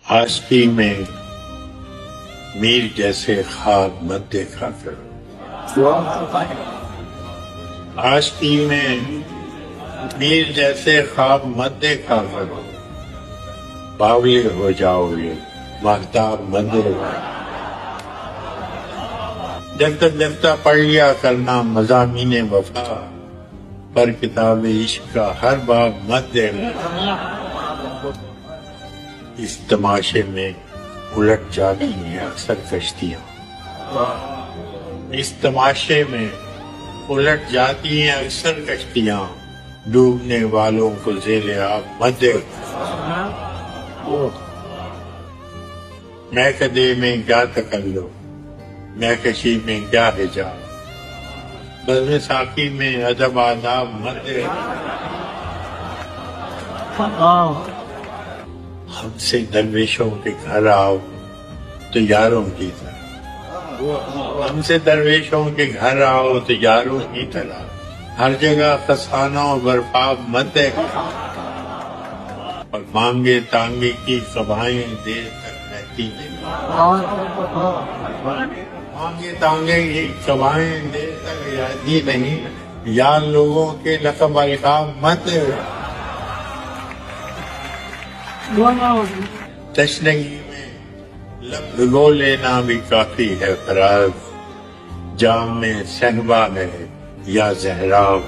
عاشقی میں میر جیسے خواب مت دیکھا کرو، عاشقی میں میر جیسے خواب مت دیکھا کرو، باولے ہو جاؤ گے ماہتاب مت دیکھا۔ جگتا پڑھ لیا کرنا مضامین وفا، پر کتاب عشق کا ہر باب مت دیکھا۔ اس تماشے میں الٹ جاتی ہیں اکثر کشتیاں، اس تماشے میں الٹ جاتی ہیں اکثر کشتیاں، ڈوبنے والوں کو ذیل آب مت دیکھا۔ میں کدے میں کیا تکلف، میں کشی میں کیا حجاب، بزم ساقی میں ادب آداب مت دیکھا۔ ہم سے درویشوں کے گھر آؤ تو یاروں کی طرح، ہم سے درویشوں کے گھر آؤ تو یاروں کی طرح، ہر جگہ فسانوں برپاب مت دیکھا۔ اور مانگے تانگے کی قبائیں دیر تک رہتی نہیں، مانگے تانگے کی قبائیں دیر تک رہتی نہیں، یار لوگوں کے لقب القاب مت دیکھا۔ تشنگی میں لب بھگو لینا بھی کافی ہے فراز، جام میں صہبا ہے یا زہراب۔